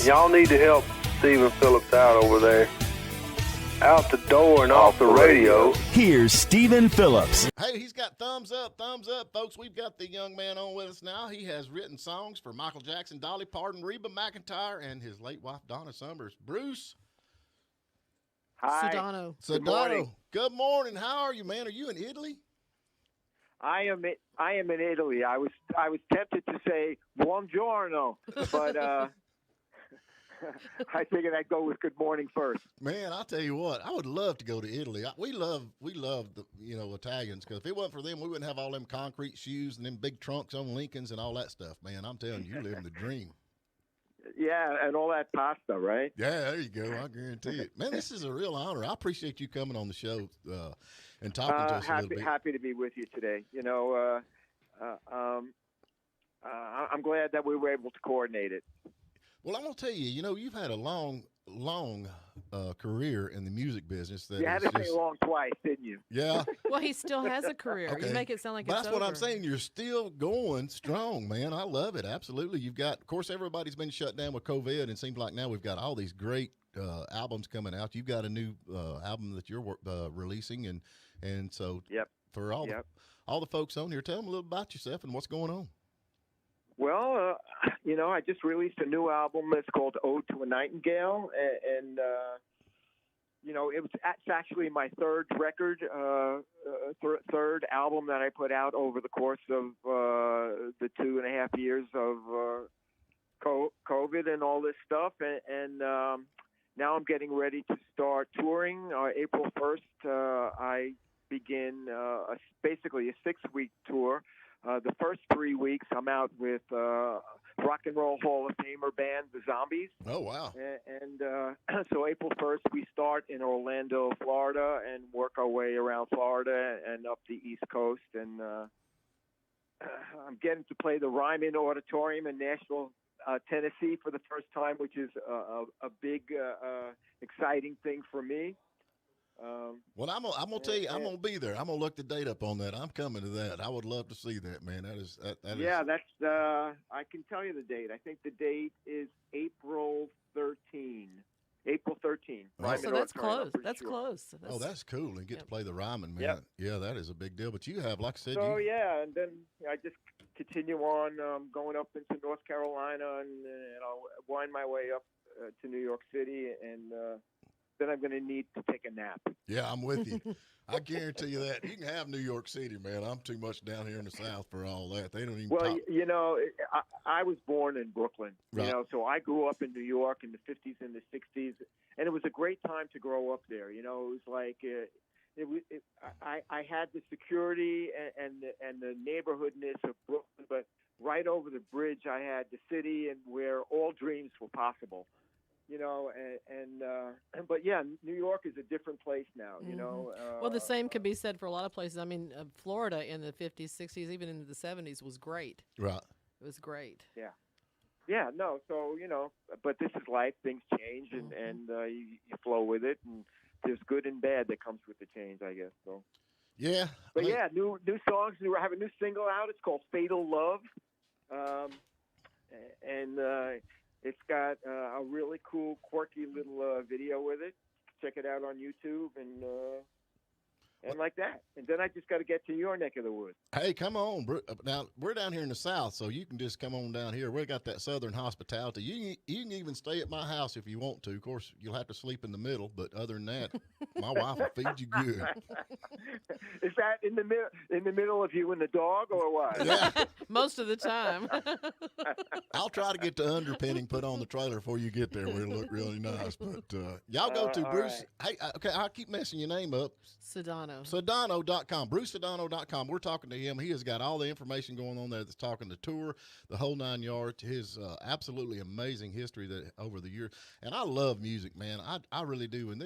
Y'all need to help Stephen Phillips out over there. Out the door and off the radio. Here's Stephen Phillips. Hey, he's got thumbs up, folks. We've got the young man on with us now. He has written songs for Michael Jackson, Dolly Parton, Reba McEntire, and his late wife, Donna Summers. Bruce. Hi. Sudano. Good morning. How are you, man? Are you in Italy? I am in Italy. I was tempted to say buongiorno, but I figured I'd go with good morning first. Man, I'll tell you what, I would love to go to Italy. We love the Italians, because if it wasn't for them, we wouldn't have all them concrete shoes and them big trunks on Lincolns and all that stuff. Man, I'm telling you, you're living the dream. Yeah, and all that pasta, right? Yeah, there you go. I guarantee it. Man, this is a real honor. I appreciate you coming on the show and talking to us a little bit. Happy to be with you today. I'm glad that we were able to coordinate it. Well, I'm going to tell you, you've had a long career in the music business. You had to say long twice, didn't you? Yeah. Well, he still has a career. Okay. You make it sound like That's it's what over. I'm saying. You're still going strong, man. I love it. Absolutely. You've got, of course, everybody's been shut down with COVID, and it seems like now we've got all these great albums coming out. You've got a new album that you're releasing, and so for all the folks on here, tell them a little about yourself and what's going on. Well, I just released a new album. It's called Ode to a Nightingale, and it's actually my third record, third album that I put out over the course of the 2.5 years of COVID and all this stuff, and now I'm getting ready to start touring. April 1st, I begin basically a 6-week tour. The first 3 weeks, I'm out with Rock and Roll Hall of Famer band, The Zombies. Oh, wow. And so April 1st, we start in Orlando, Florida, and work our way around Florida and up the East Coast. And I'm getting to play the Ryman Auditorium in Nashville, Tennessee for the first time, which is a big, exciting thing for me. Well, I'm gonna tell you, I'm gonna be there. I'm gonna look the date up on that. I'm coming to that. I would love to see that, man. That's I can tell you the date. I think the date is April 13. April 13. Oh, so that's close. That's close. That's cool. And get to play the Ryman, man. Yep. Yeah, that is a big deal. But you have, like I said, and then I just continue on going up into North Carolina, and I'll wind my way up to New York City, and then I'm going to need to take a nap. Yeah, I'm with you. I guarantee you that. You can have New York City, man. I'm too much down here in the South for all that. They don't even talk. I was born in Brooklyn, right. So I grew up in New York in the 50s and the 60s, and it was a great time to grow up there. It was like I had the security and the neighborhoodness of Brooklyn, but right over the bridge I had the city and where all dreams were possible. But yeah, New York is a different place now, well, the same could be said for a lot of places. I mean, Florida in the 50s, 60s, even into the 70s was great. Right. It was great. Yeah. Yeah, no, so, but this is life. Things change, and you flow with it, and there's good and bad that comes with the change, I guess. So. Yeah. But new songs. We have a new single out. It's called Fatal Love. It's got a really cool, quirky little video with it. Check it out on YouTube and like that. And then I just got to get to your neck of the woods. Hey, come on. Now, we're down here in the South, so you can just come on down here. We got that Southern hospitality. You can even stay at my house if you want to. Of course, you'll have to sleep in the middle, but other than that, my wife will feed you good. Is that in the middle of you and the dog, or what? Yeah. Most of the time. I'll try to get the underpinning put on the trailer before you get there where it'll look really nice. But y'all go to Bruce. Right. Hey, okay, I'll keep messing your name up. Sudano. Sudano.com. BruceSudano.com. We're talking to him. He has got all the information going on there that's talking the tour, the whole 9 yards, his absolutely amazing history that over the years. And I love music, man. I really do. And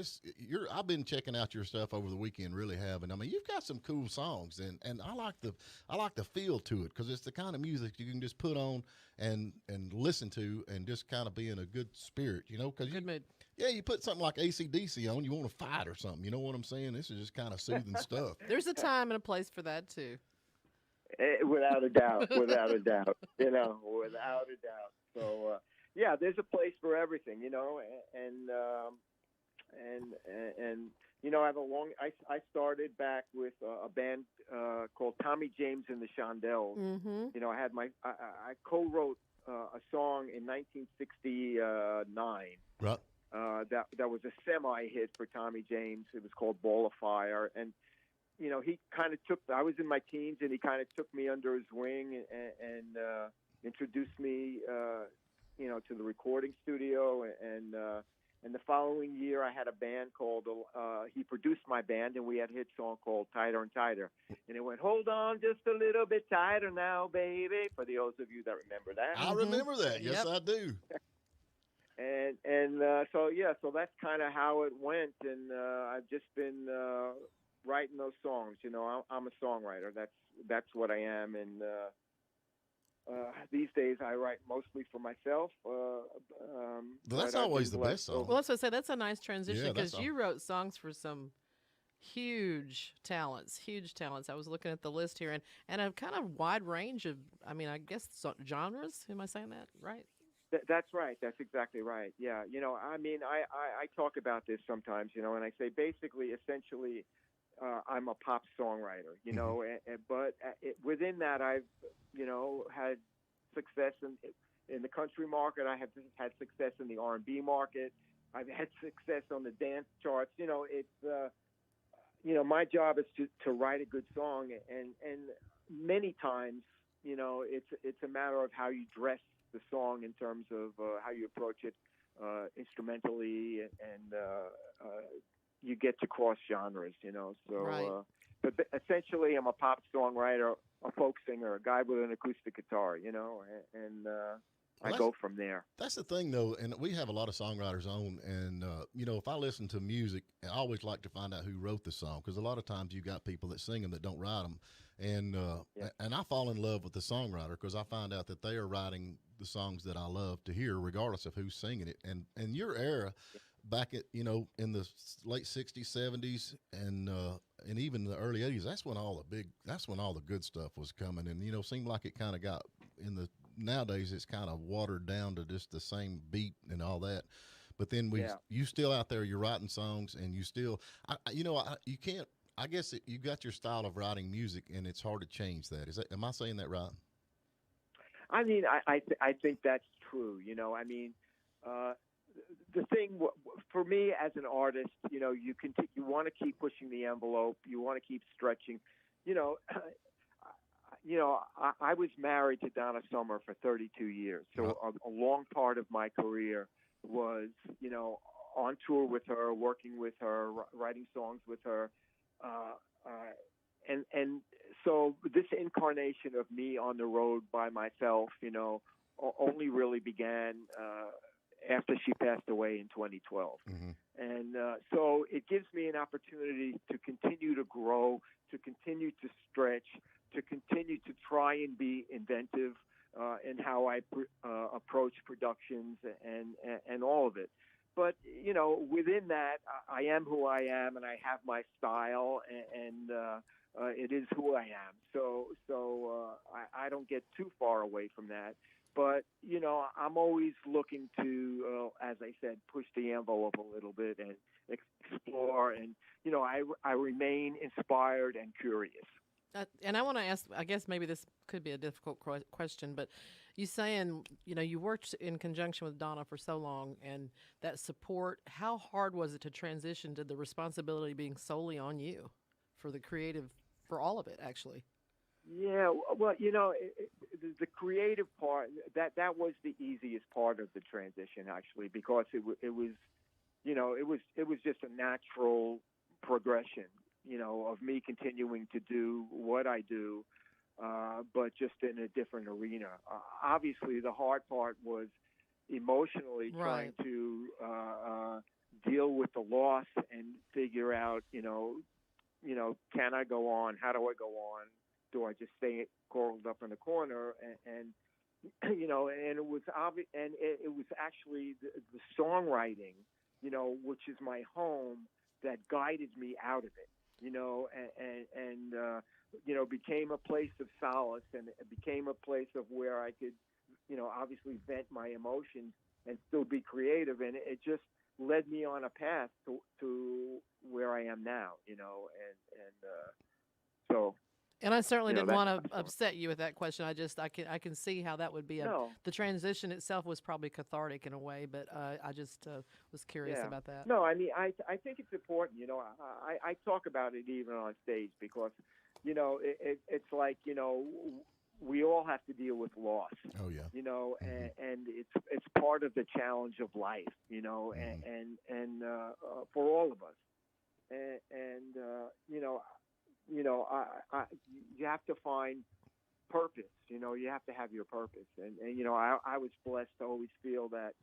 I've been checking out your stuff over the weekend, really have. And I mean, you've got some cool songs, and I like the feel to it, because it's the kind of music you can just put on and listen to and just kind of be in a good spirit, because Good mood. Yeah, you put something like AC/DC on, you want to fight or something. You know what I'm saying? This is just kind of soothing stuff. There's a time and a place for that, too. Without a doubt. Without a doubt. Without a doubt. So, yeah, there's a place for everything, you know, and you know, I have a long. I started back with a band called Tommy James and the Shondells. Mm-hmm. You know, I co-wrote a song in 1969. Right. That was a semi-hit for Tommy James. It was called Ball of Fire, and you know, he kind of I was in my teens, and he kind of took me under his wing and introduced me, you know, to the recording studio. And the following year, I had a band called, he produced my band, and we had a hit song called Tighter and Tighter. And it went, hold on just a little bit tighter now, baby, for those of you that remember that. I remember that. Yes, Yep. I do. So that's kind of how it went. And I've just been writing those songs. You know, I'm a songwriter. That's what I am. And these days I write mostly for myself. That's always the best song. Well, that's what I say. That's a nice transition Yeah, because that's you wrote songs for some huge talents. I was looking at the list here, and a kind of wide range of, I mean, I guess genres. Am I saying that right? That's right. That's exactly right. Yeah. You know, I mean, I talk about this sometimes, you know, and I say basically, essentially, I'm a pop songwriter, you know, but within that, I've, you know, had success in the country market. I have had success in the R&B market. I've had success on the dance charts. You know, it's, you know, my job is to write a good song, and many times, you know, it's a matter of how you dress the song in terms of how you approach it instrumentally, and you get to cross genres, you know. So, Right. But essentially, I'm a pop songwriter, a folk singer, a guy with an acoustic guitar, you know, and I go from there. That's the thing, though, and we have a lot of songwriters on, and you know, if I listen to music, I always like to find out who wrote the song, because a lot of times you got people that sing them that don't write them, and I fall in love with the songwriter because I find out that they are writing the songs that I love to hear, regardless of who's singing it. And your era, back at, you know, in the late '60s, '70s, and even the early '80s, that's when all the good stuff was coming, and you know, seemed like it kind of got in the. Nowadays it's kind of watered down to just the same beat and all that, but then you still out there, you're writing songs, and you still, you can't. I guess you got your style of writing music, and it's hard to change that. Am I saying that right? I mean, I think that's true. You know, I mean, the thing for me as an artist, you know, you want to keep pushing the envelope, you want to keep stretching, you know. You know, I was married to Donna Summer for 32 years. So a long part of my career was, you know, on tour with her, working with her, writing songs with her. And so this incarnation of me on the road by myself, you know, only really began after she passed away in 2012. Mm-hmm. And so it gives me an opportunity to continue to grow, to continue to stretch, to continue to try and be inventive in how I approach productions and all of it. But, you know, within that, I am who I am, and I have my style, and it is who I am. So I don't get too far away from that. But, you know, I'm always looking to, as I said, push the envelope a little bit and explore. And, you know, I remain inspired and curious. And I want to ask, I guess maybe this could be a difficult question, but you saying, you know, you worked in conjunction with Donna for so long, and that support, how hard was it to transition to the responsibility being solely on you for the creative, for all of it, actually? Yeah, well, you know, the creative part, that was the easiest part of the transition, actually, because it was, you know, it was just a natural progression, you know, of me continuing to do what I do, but just in a different arena. Obviously, the hard part was emotionally trying to deal with the loss and figure out, you know, can I go on? How do I go on? Do I just stay curled up in the corner? And you know, and it was obvious, and it was actually the songwriting, you know, which is my home, that guided me out of it. You know, and you know, became a place of solace, and it became a place of where I could, you know, obviously vent my emotions and still be creative. And it just led me on a path to where I am now, so. And I certainly didn't want to that's upset you with that question. I can see how that would be. The transition itself was probably cathartic in a way, but I just was curious about that. No, I mean, I think it's important. I talk about it even on stage because, it's like, we all have to deal with loss. Oh yeah. And it's part of the challenge of life. And for all of us, you have to find purpose. You have to have your purpose. And I was blessed to always feel that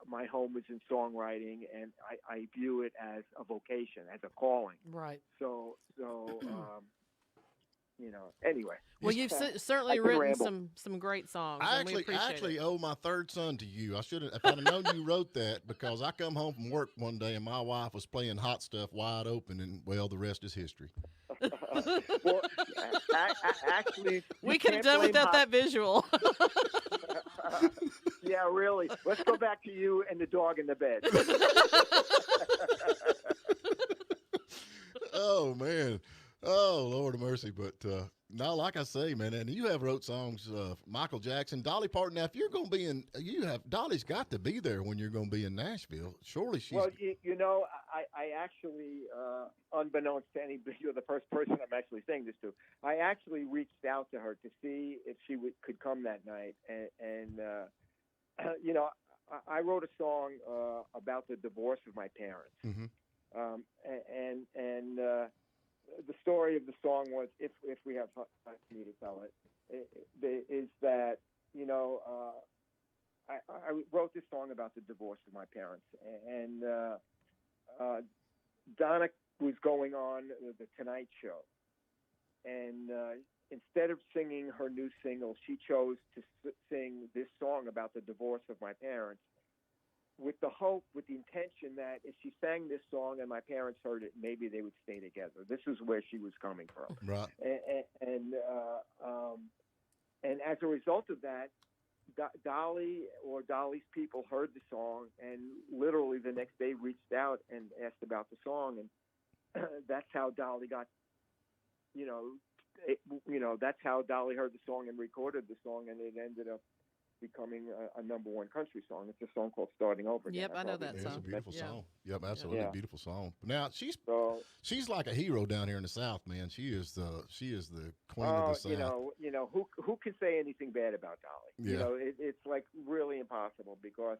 my home was in songwriting, and I view it as a vocation, as a calling. Right. So anyway. Well, you've certainly written some great songs. I actually owe my third son to you. I should have, if I'd have known you wrote that, because I come home from work one day and my wife was playing Hot Stuff Wide Open, and well, the rest is history. Well, actually, we could have done without that visual. Yeah, really. Let's go back to you and the dog in the bed. Oh man. Oh, Lord of mercy. But no, like I say, man, and you have wrote songs, Michael Jackson, Dolly Parton. Now, if you're going to be Dolly's got to be there when you're going to be in Nashville. Surely she's. Well, I actually, unbeknownst to anybody, you're the first person I'm actually saying this to. I actually reached out to her to see if she could come that night. And I wrote a song about the divorce of my parents. Mm-hmm. The story of the song was, if we have time for me to tell it, is that, I wrote this song about the divorce of my parents. And Donna was going on the Tonight Show. And instead of singing her new single, she chose to sing this song about the divorce of my parents, with the hope, with the intention that if she sang this song and my parents heard it, maybe they would stay together. This is where she was coming from. Right. And as a result of that, Dolly or Dolly's people heard the song, and literally the next day reached out and asked about the song. And that's how Dolly got, that's how Dolly heard the song and recorded the song, and it ended up becoming a number one country song. It's a song called Starting Over Again. Yep, I know that song. It's a beautiful song. Yep, absolutely beautiful song. Now she's like a hero down here in the South, man. She is the queen of the South. Who can say anything bad about Dolly? Yeah. It's like really impossible, because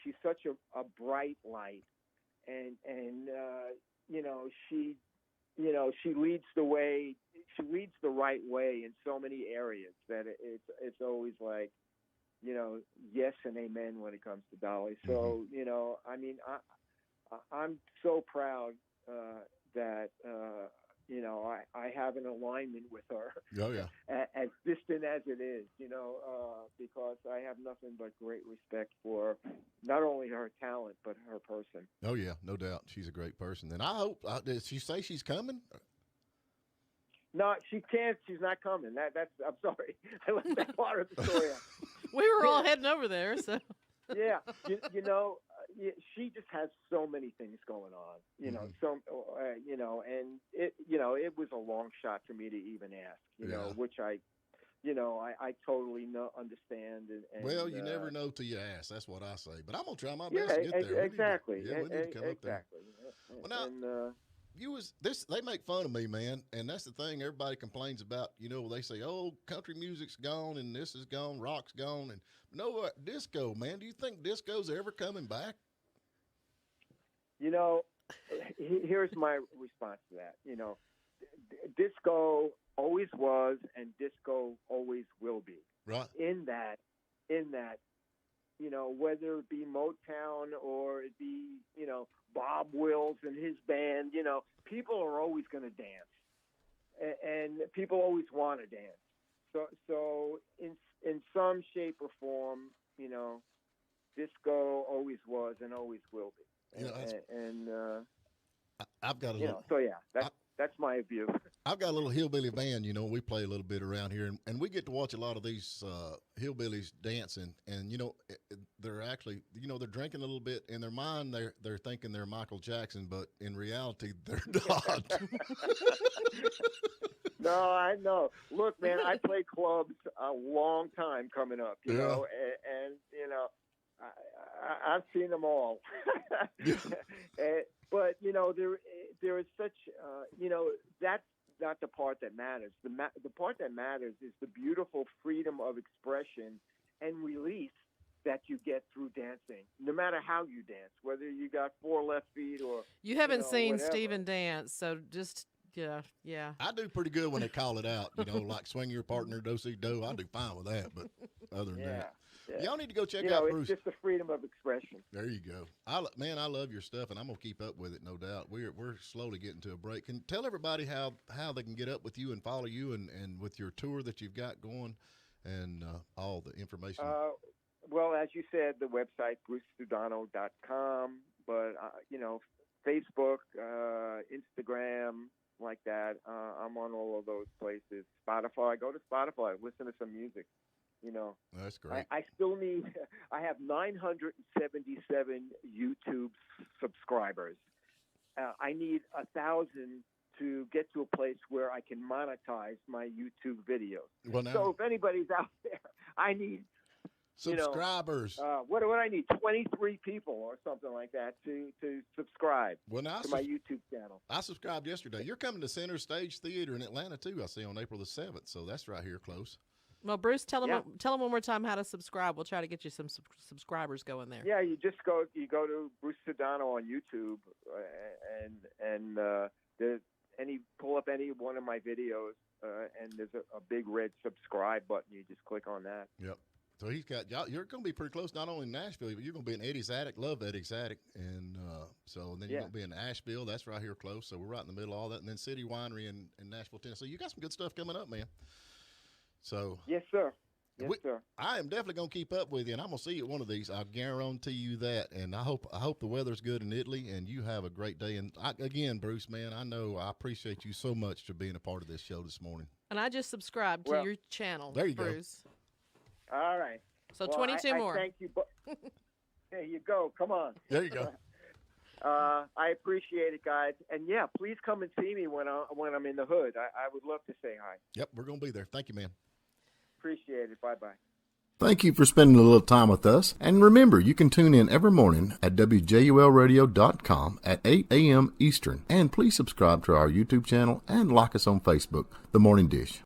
she's such a bright light, and she leads the way. She leads the right way in so many areas that it's always like, yes and amen when it comes to Dolly. So, I mean, I'm so proud that, I have an alignment with her. Oh, yeah. As distant as it is, because I have nothing but great respect for not only her talent, but her person. Oh, yeah, no doubt. She's a great person. And I hope, did she say she's coming? No, she can't. She's not coming. That's. I'm sorry. I left that part of the story out. We were all heading over there, so. Yeah, she just has so many things going on. And it was a long shot for me to even ask. Which I totally understand. And well, you never know till you ask. That's what I say. But I'm gonna try my best to get there. Exactly. We need to come up there. Well, now, they make fun of me, man, and that's the thing everybody complains about. They say, "Oh, country music's gone, and this is gone, rock's gone," and no, disco, man. Do you think disco's ever coming back? Here's my response to that. Disco always was, and disco always will be. Right. In that, whether it be Motown or it be, Bob Wills and his band, people are always going to dance, and people always want to dance. So in some shape or form, disco always was and always will be. I've got a little. So yeah, That's my view. I've got a little hillbilly band, you know, we play a little bit around here, and we get to watch a lot of these hillbillies dancing, and, you know, they're actually, you know, they're drinking a little bit. In their mind, they're thinking they're Michael Jackson, but in reality, they're not. No, I know. Look, man, I played clubs a long time coming up, you know, and you know, I've seen them all. But, you know, there is such, you know, that's not the part that matters. The part that matters is the beautiful freedom of expression and release that you get through dancing, no matter how you dance, whether you got 4 left feet or you haven't seen whatever. Steven dance, so just yeah. I do pretty good when they call it out, you know, like swing your partner, do-si-do. I do fine with that, but other than that. Yeah. Y'all need to go check You out know, Bruce. it's just the freedom of expression. There you go. Man, I love your stuff, and I'm gonna keep up with it, no doubt. We're slowly getting to a break. Can tell everybody how they can get up with you and follow you, and with your tour that you've got going, and all the information. Well, as you said, the website brucesudano.com, but you know, Facebook, Instagram, like that. I'm on all of those places. Spotify. Go to Spotify. Listen to some music. You know, that's great. I still need. I have 977 YouTube subscribers. I need 1,000 to get to a place where I can monetize my YouTube videos. Well, now, so if anybody's out there, I need subscribers. What do I need? 23 people or something like that to subscribe to my YouTube channel. I subscribed yesterday. You're coming to Center Stage Theater in Atlanta too. I see on April the 7th. So that's right here close. Well, Bruce, tell them one more time how to subscribe. We'll try to get you some subscribers going there. Yeah, you go to Bruce Sudano on YouTube, and pull up any one of my videos, and there's a big red subscribe button. You just click on that. Yep. So he's got y'all. You're going to be pretty close, not only in Nashville, but you're going to be in Eddie's Attic. Love Eddie's Attic, and then you're going to be in Asheville. That's right here close. So we're right in the middle of all that, and then City Winery in Nashville, Tennessee. You got some good stuff coming up, man. So yes, sir. Yes, sir. I am definitely going to keep up with you, and I'm going to see you at one of these. I guarantee you that. And I hope the weather's good in Italy, and you have a great day. And again, Bruce, man, I appreciate you so much for being a part of this show this morning. And I just subscribed to your channel. There you Bruce. go. All right. So 22 more. Thank you. There you go. Come on. There you go. I appreciate it, guys. And yeah, please come and see me when I'm in the hood. I would love to say hi. Yep, we're going to be there. Thank you, man. Appreciate it. Bye-bye. Thank you for spending a little time with us. And remember, you can tune in every morning at WJULradio.com at 8 a.m. Eastern. And please subscribe to our YouTube channel and like us on Facebook, The Morning Dish.